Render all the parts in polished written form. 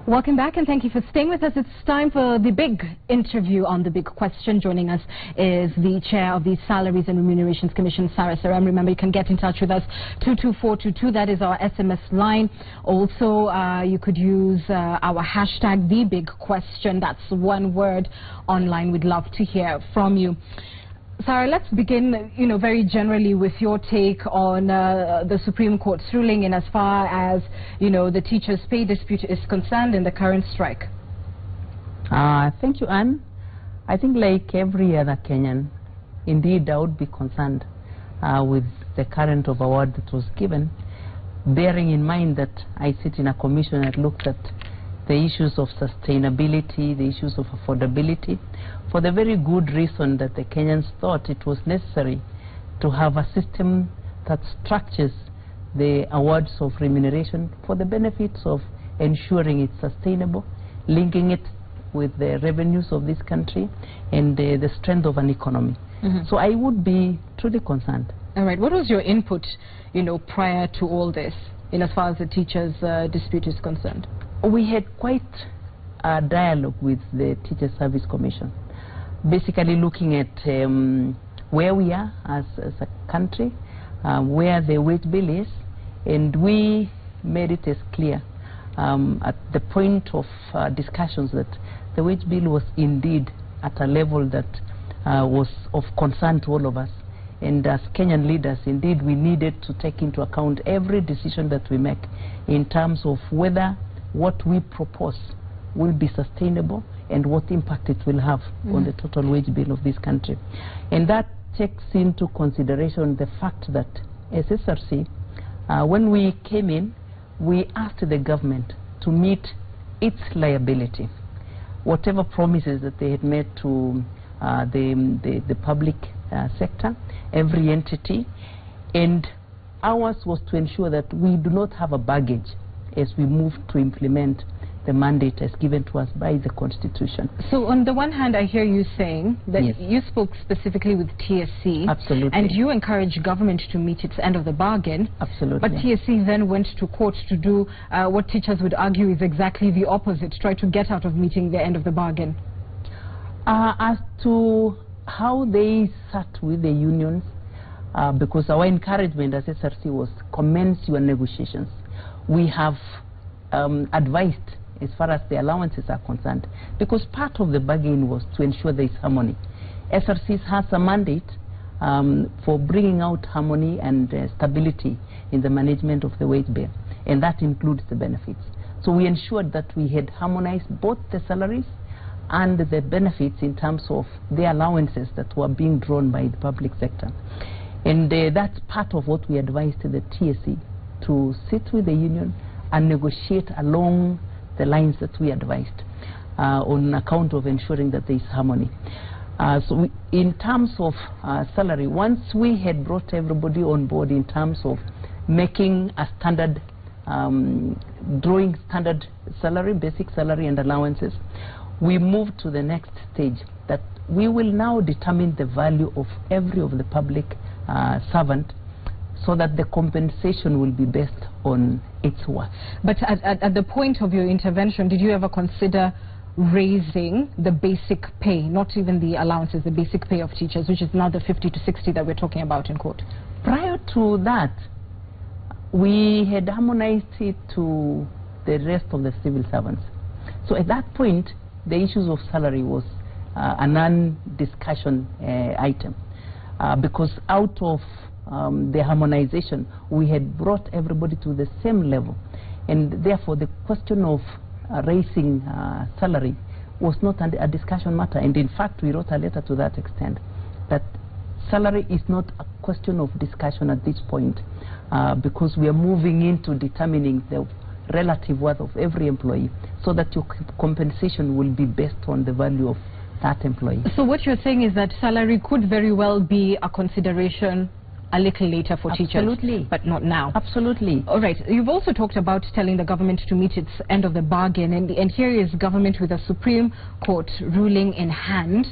Welcome back and thank you for staying with us. It's time for the big interview on The Big Question. Joining us is the chair of the Salaries and Remunerations Commission, Serem. Remember, you can get in touch with us 22422. That is our SMS line. Also, you could use our hashtag The Big Question. That's one word online. We'd love to hear from you. Sarah, let's begin, very generally with your take on the Supreme Court's ruling in as far as, the teachers' pay dispute is concerned in the current strike. Thank you, Anne. I think like every other Kenyan, indeed I would be concerned with the current of award that was given, bearing in mind that I sit in a commission that looks at the issues of sustainability, the issues of affordability, for the very good reason that the Kenyans thought it was necessary to have a system that structures the awards of remuneration for the benefits of ensuring it's sustainable, linking it with the revenues of this country and the strength of an economy. So I would be truly concerned. All right. What was your input, prior to all this, in as far as the teachers' dispute is concerned? We had quite a dialogue with the Teacher Service Commission, basically looking at where we are as a country, where the wage bill is, and we made it as clear at the point of discussions that the wage bill was indeed at a level that was of concern to all of us. And as Kenyan leaders, indeed, we needed to take into account every decision that we make in terms of whether what we propose will be sustainable and what impact it will have on the total wage bill of this country. And that takes into consideration the fact that as SRC, when we came in, we asked the government to meet its liability. Whatever promises that they had made to the public sector, every entity, and ours was to ensure that we do not have a baggage as we move to implement the mandate as given to us by the Constitution. So on the one hand, I hear you saying that you spoke specifically with TSC. Absolutely. And you encouraged government to meet its end of the bargain. Absolutely. But TSC then went to court to do what teachers would argue is exactly the opposite, try to get out of meeting the end of the bargain. As to how they sat with the unions, because our encouragement as SRC was commence your negotiations. We have advised as far as the allowances are concerned, because part of the bargain was to ensure there is harmony. SRC has a mandate for bringing out harmony and stability in the management of the wage bill, and that includes the benefits. So we ensured that we had harmonized both the salaries and the benefits in terms of the allowances that were being drawn by the public sector. And that's part of what we advised the TSC, to sit with the union and negotiate along the lines that we advised on account of ensuring that there is harmony. So in terms of salary, once we had brought everybody on board in terms of making a standard, drawing standard salary, basic salary and allowances, we moved to the next stage, that we will now determine the value of every of the public servant, so that the compensation will be based on its worth. But at the point of your intervention, did you ever consider raising the basic pay, not even the allowances, the basic pay of teachers, which is now the 50 to 60 that we're talking about in court? Prior to that, we had harmonized it to the rest of the civil servants. So at that point, the issues of salary was a non-discussion item, because out of the harmonization, we had brought everybody to the same level, and therefore the question of raising salary was not a discussion matter. And in fact, we wrote a letter to that extent, that salary is not a question of discussion at this point, because we are moving into determining the relative worth of every employee, so that your compensation will be based on the value of that employee. So what you're saying is that salary could very well be a consideration a little later for teachers, but not now. Absolutely. All right. You've also talked about telling the government to meet its end of the bargain, and here is government with a Supreme Court ruling in hand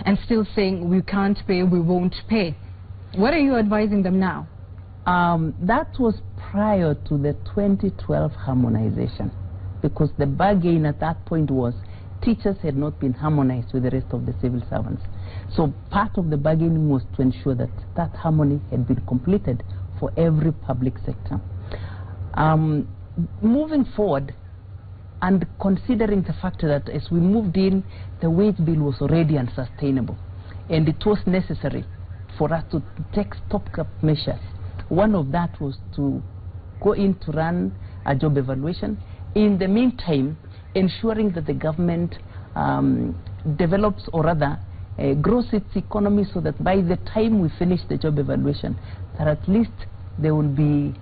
and still saying we can't pay, we won't pay. What are you advising them now? That was prior to the 2012 harmonization. because the bargain at that point was teachers had not been harmonized with the rest of the civil servants. So part of the bargaining was to ensure that that harmony had been completed for every public sector. Moving forward, and considering the fact that as we moved in, the wage bill was already unsustainable, and it was necessary for us to take stopgap measures. One of that was to go in to run a job evaluation. In the meantime, ensuring that the government develops, or rather grows its economy, so that by the time we finish the job evaluation, that at least there will be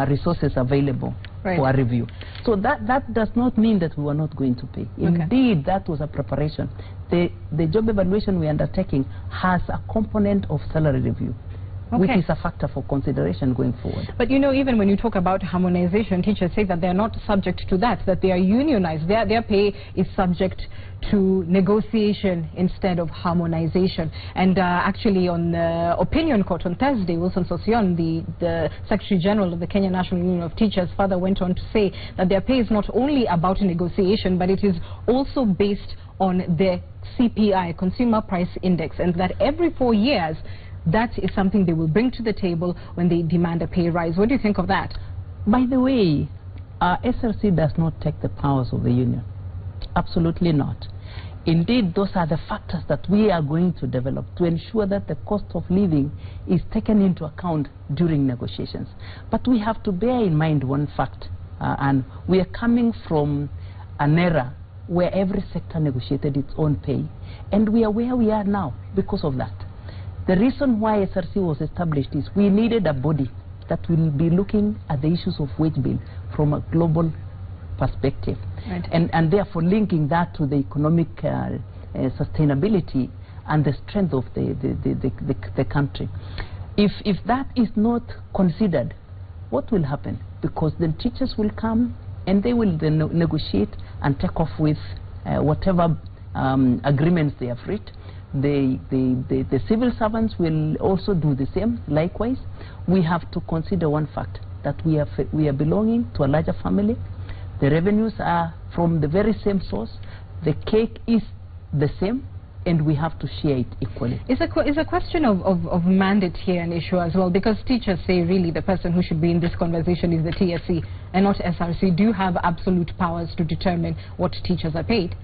resources available for a review. So that does not mean that we were not going to pay. Indeed, that was a preparation. The job evaluation we are undertaking has a component of salary review, which is a factor for consideration going forward. But you know, even when you talk about harmonization, teachers say that they are not subject to that, that they are unionized. Their pay is subject to negotiation instead of harmonization. And actually on Opinion Court on Thursday, Wilson Sosion, the Secretary General of the Kenya National Union of Teachers, further went on to say that their pay is not only about negotiation, but it is also based on the CPI, Consumer Price Index, and that every 4 years, that is something they will bring to the table when they demand a pay rise. What do you think of that? By the way, SRC does not take the powers of the union. Absolutely not. Indeed, those are the factors that we are going to develop to ensure that the cost of living is taken into account during negotiations. But we have to bear in mind one fact, and we are coming from an era where every sector negotiated its own pay, and we are where we are now because of that. The reason why SRC was established is we needed a body that will be looking at the issues of wage bill from a global perspective, and therefore linking that to the economic sustainability and the strength of the country. If that is not considered, what will happen? Because then teachers will come and they will then negotiate and take off with whatever agreements they have reached. The civil servants will also do the same. Likewise, we have to consider one fact, that we are belonging to a larger family. The revenues are from the very same source. The cake is the same, and we have to share it equally. It's a question of mandate here an issue as well, because teachers say really the person who should be in this conversation is the TSC and not SRC. Do you have absolute powers to determine what teachers are paid?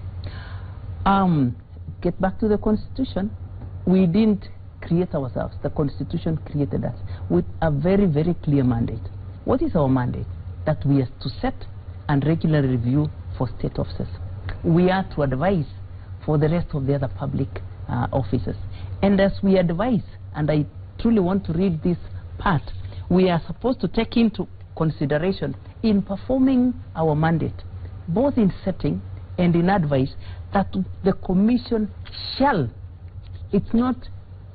Get back to the Constitution. We didn't create ourselves. The Constitution created us with a very, very clear mandate. What is our mandate? That we are to set and regularly review for state officers. We are to advise for the rest of the other public officers. And as we advise, and I truly want to read this part, we are supposed to take into consideration in performing our mandate, both in setting and in advice, that the Commission shall, it's not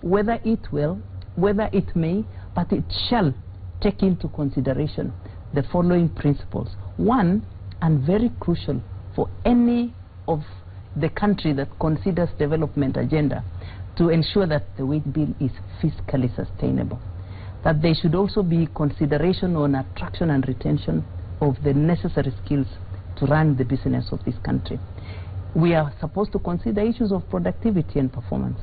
whether it will, whether it may, but it shall take into consideration the following principles. One, and very crucial for any of the country that considers development agenda, to ensure that the wage bill is fiscally sustainable. That there should also be consideration on attraction and retention of the necessary skills to run the business of this country. We are supposed to consider issues of productivity and performance.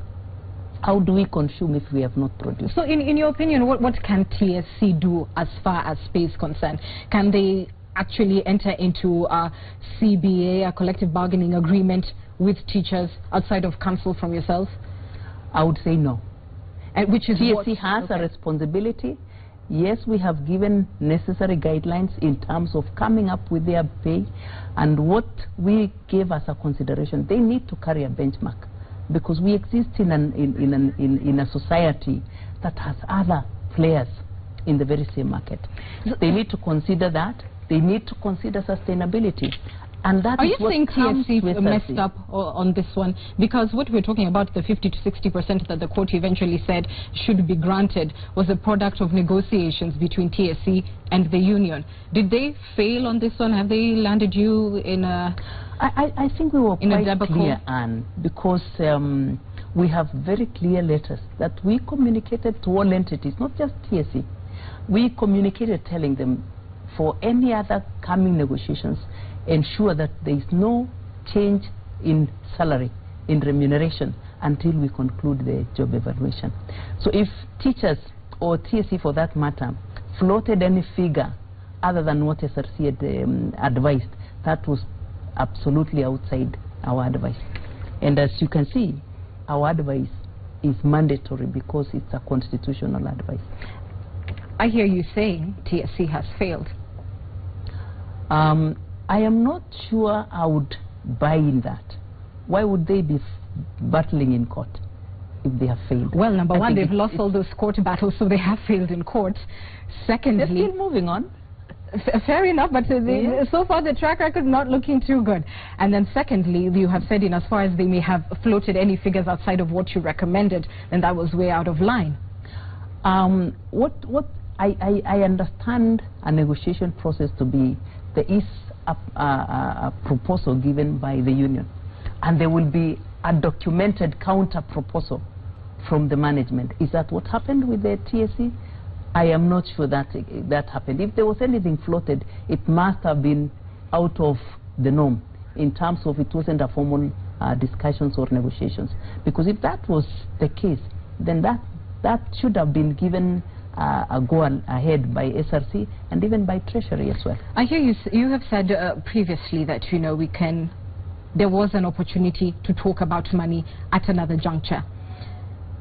How do we consume if we have not produced? So in your opinion, what can TSC do as far as pay is concerned? Can they actually enter into a CBA, a collective bargaining agreement with teachers outside of council from yourself? I would say no. And which is TSC has a responsibility. Yes, we have given necessary guidelines in terms of coming up with their pay, and what we gave as a consideration, they need to carry a benchmark, because we exist in a society that has other players in the very same market. So they need to consider that. They need to consider sustainability. And that is what comes with SRC. Are you saying TSC messed up on this one? Because what we're talking about, the 50 to 60% that the court eventually said should be granted, was a product of negotiations between TSC and the union. Did they fail on this one? Have they landed you in a... I think we were quite clear, Anne, because we have very clear letters that we communicated to all entities, not just TSC. We communicated telling them, for any other coming negotiations, ensure that there is no change in salary, in remuneration, until we conclude the job evaluation. So if teachers, or TSC for that matter, floated any figure other than what SRC had advised, that was absolutely outside our advice. And as you can see, our advice is mandatory because it's a constitutional advice. I hear you saying TSC has failed. I am not sure I would buy in that. Why would they be battling in court if they have failed? Well, number one, they've lost all those court battles, so they have failed in court. Secondly, they're still moving on. Fair enough, but so far the track record not looking too good. And then secondly, you have said in as far as they may have floated any figures outside of what you recommended, then that was way out of line. What I understand a negotiation process to be, there is a proposal given by the union, and there will be a documented counter proposal from the management. Is that what happened with the TSC? I am not sure that that happened. If there was anything floated, it must have been out of the norm in terms of it wasn't a formal discussions or negotiations. Because if that was the case, then that should have been given a go ahead by SRC and even by Treasury as well. I hear you have said previously that, you know, there was an opportunity to talk about money at another juncture.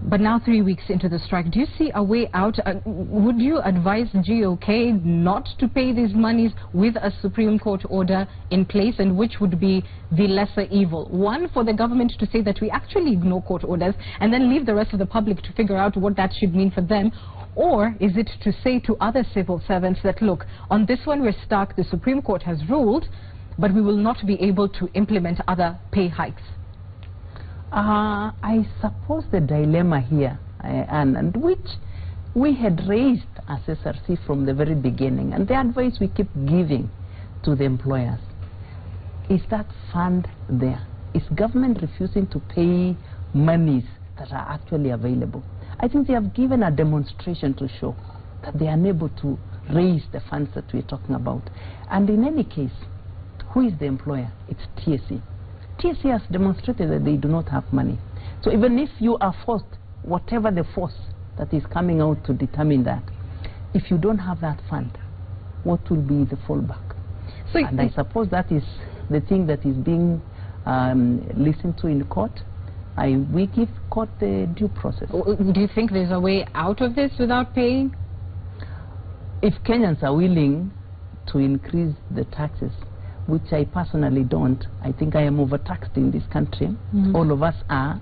But now 3 weeks into the strike, do you see a way out? Would you advise GOK not to pay these monies with a Supreme Court order in place, and which would be the lesser evil? One, for the government to say that we actually ignore court orders and then leave the rest of the public to figure out what that should mean for them. Or is it to say to other civil servants that, look, on this one we're stuck, the Supreme Court has ruled, but we will not be able to implement other pay hikes? I suppose the dilemma here, and which we had raised as SRC from the very beginning, and the advice we keep giving to the employers, is that fund there. Is government refusing to pay monies that are actually available? I think they have given a demonstration to show that they are unable to raise the funds that we're talking about. And in any case, who is the employer? It's TSC. TSC has demonstrated that they do not have money. So even if you are forced, whatever the force that is coming out to determine that, if you don't have that fund, what will be the fallback? So and I suppose that is the thing that is being listened to in court. We give court the due process. Do you think there's a way out of this without paying? If Kenyans are willing to increase the taxes, which I personally don't. I think I am overtaxed in this country. Mm-hmm. All of us are.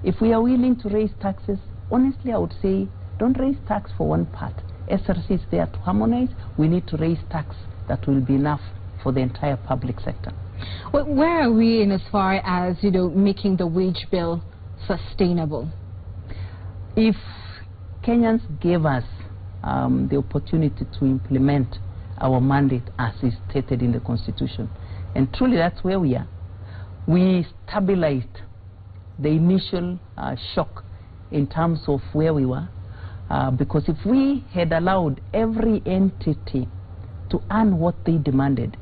If we are willing to raise taxes, honestly, I would say, don't raise tax for one part. SRC is there to harmonize. We need to raise tax that will be enough for the entire public sector. Well, where are we in as far as, you know, making the wage bill sustainable? If Kenyans gave us the opportunity to implement our mandate as is stated in the Constitution, and truly that's where we are. We stabilized the initial shock in terms of where we were, because if we had allowed every entity to earn what they demanded,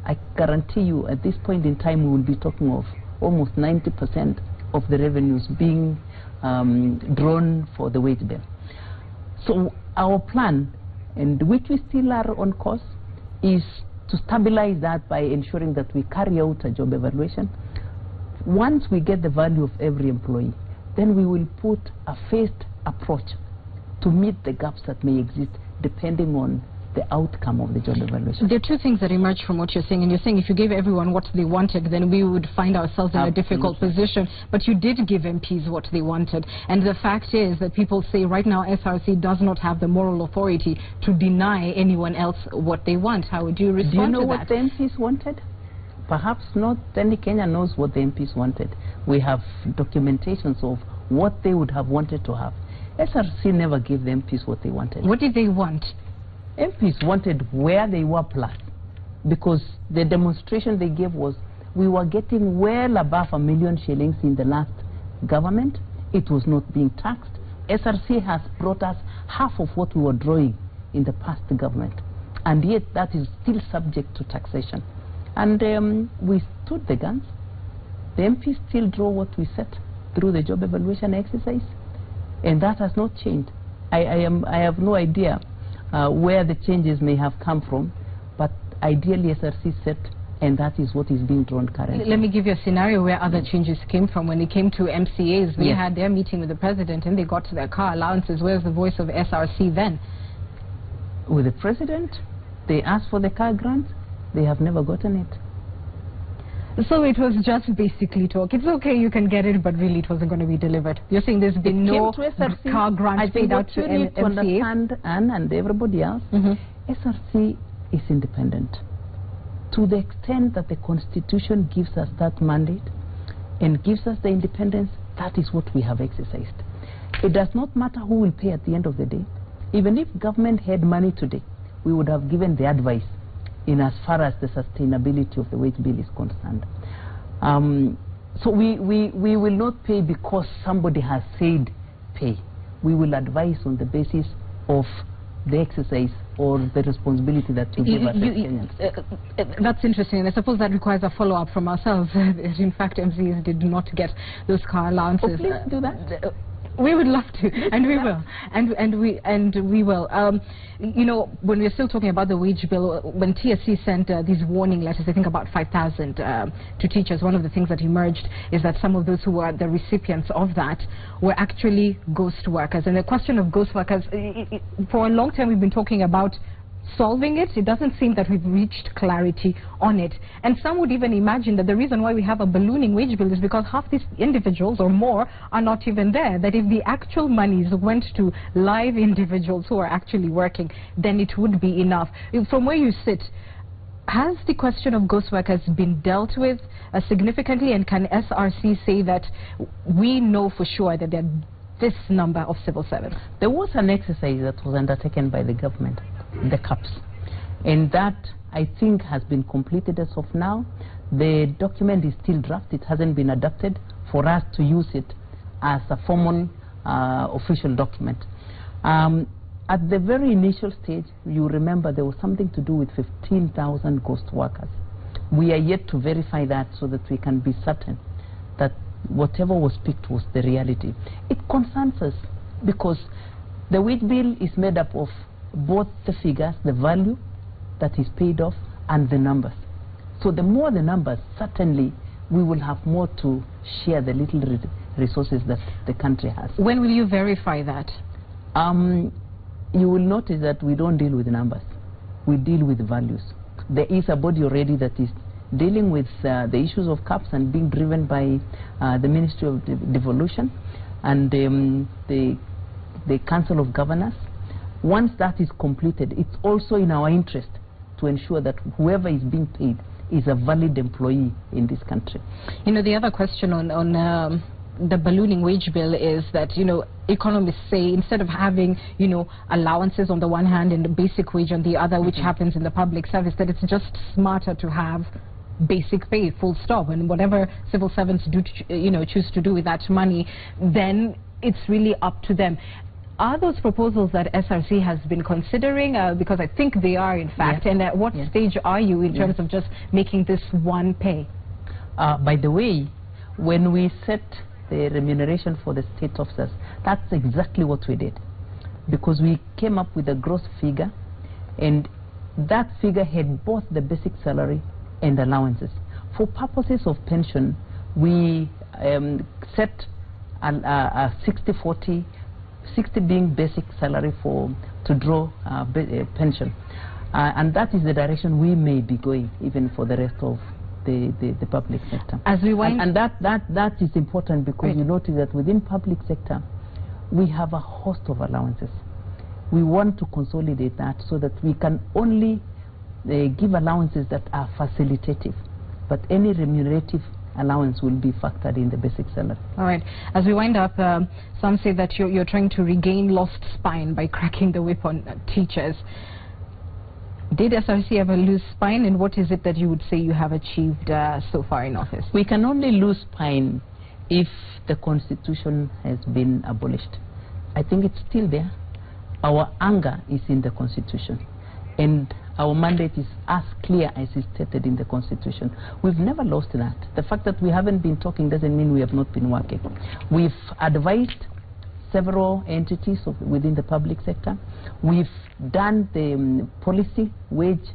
I guarantee you at this point in time we will be talking of almost 90% of the revenues being drawn for the wage bill. So our plan, and which we still are on course, is to stabilize that by ensuring that we carry out a job evaluation. Once we get the value of every employee, then we will put a phased approach to meet the gaps that may exist depending on the outcome of the job evaluation. There are two things that emerge from what you're saying, and you're saying if you gave everyone what they wanted, then we would find ourselves in a difficult position. But you did give MPs what they wanted, and the fact is that people say right now SRC does not have the moral authority to deny anyone else what they want. How would you respond to that? Do you know what the MPs wanted? Perhaps not any Kenyan knows what the MPs wanted. We have documentations of what they would have wanted to have. SRC never gave the MPs what they wanted. What did they want? MPs wanted where they were plus, because the demonstration they gave was we were getting well above 1 million shillings in the last government. It was not being taxed. SRC has brought us half of what we were drawing in the past government, and yet that is still subject to taxation. And we stood the guns. The MPs still draw what we set through the job evaluation exercise, and that has not changed. I have no idea where the changes may have come from, but ideally SRC set, and that is what is being drawn currently. Let me give you a scenario where other changes came from. When it came to MCAs, they had their meeting with the president and they got their car allowances. Where's the voice of SRC then? With the president, they asked for the car grant. They have never gotten it. So it was just basically talk. It's okay, you can get it, but really it wasn't going to be delivered. You're saying there's been no car grant paid out to MCAs? To understand, Anne and everybody else, SRC is independent. To the extent that the Constitution gives us that mandate and gives us the independence, that is what we have exercised. It does not matter who will pay at the end of the day. Even if government had money today, we would have given the advice in as far as the sustainability of the wage bill is concerned. So we will not pay because somebody has said pay. We will advise on the basis of the exercise or the responsibility that you give us as Kenyans. That's interesting, and I suppose that requires a follow-up from ourselves. In fact, MCs did not get those car allowances. Oh, please do that. We would love to, and we will, and we will. You know, when we're still talking about the wage bill, when TSC sent these warning letters, I think about 5,000 to teachers, one of the things that emerged is that some of those who were the recipients of that were actually ghost workers. And the question of ghost workers, for a long time we've been talking about solving it. It doesn't seem that we've reached clarity on it. And some would even imagine that the reason why we have a ballooning wage bill is because half these individuals or more are not even there. That if the actual monies went to live individuals who are actually working, then it would be enough. From where you sit, has the question of ghost workers been dealt with significantly, and can SRC say that we know for sure that there are this number of civil servants? There was an exercise that was undertaken by the government, the CAPS, and that I think has been completed as of now. The document is still draft. It hasn't been adopted for us to use it as a formal official document. At the very initial stage, you remember there was something to do with 15,000 ghost workers. We are yet to verify that so that we can be certain that whatever was picked was the reality. It concerns us because the wage bill is made up of both the figures, the value that is paid off, and the numbers. So the more the numbers, certainly we will have more to share the little resources that the country has. When will you verify that? You will notice that we don't deal with numbers. We deal with values. There is a body already that is dealing with the issues of CAPS and being driven by the Ministry of Devolution and the Council of Governors. Once that is completed, it's also in our interest to ensure that whoever is being paid is a valid employee in this country. You know, the other question on the ballooning wage bill is that, you know, economists say instead of having, you know, allowances on the one hand and the basic wage on the other, which happens in the public service, that it's just smarter to have basic pay, full stop, and whatever civil servants do, you know, choose to do with that money, then it's really up to them. Are those proposals that SRC has been considering? Because I think they are, in fact. Yes. And at what stage are you in terms of just making this one pay? By the way, when we set the remuneration for the state officers, that's exactly what we did. Because we came up with a gross figure, and that figure had both the basic salary and allowances. For purposes of pension, we set a 60-40, 60 being basic salary to draw pension. And that is the direction we may be going even for the rest of the public sector. As we wind and that is important because you notice that within public sector we have a host of allowances. We want to consolidate that so that we can only give allowances that are facilitative, but any remunerative allowance will be factored in the basic salary. All right. As we wind up, some say that you're trying to regain lost spine by cracking the whip on teachers. Did SRC ever lose spine, and what is it that you would say you have achieved so far in office? We can only lose spine if the Constitution has been abolished. I think it's still there. Our anger is in the Constitution. And our mandate is as clear as is stated in the Constitution. We've never lost that. The fact that we haven't been talking doesn't mean we have not been working. We've advised several entities within the public sector. We've done the policy, wage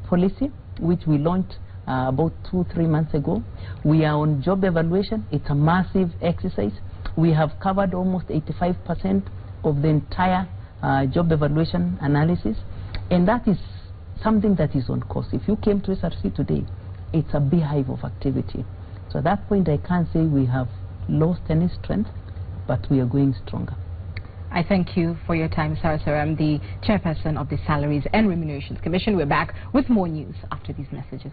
policy, which we launched about 2-3 months ago. We are on job evaluation. It's a massive exercise. We have covered almost 85% of the entire job evaluation analysis, and that is something that is on course. If you came to SRC today, it's a beehive of activity. So at that point, I can't say we have lost any strength, but we are going stronger. I thank you for your time, Sarah Serem, the chairperson of the Salaries and Remunerations Commission. We're back with more news after these messages.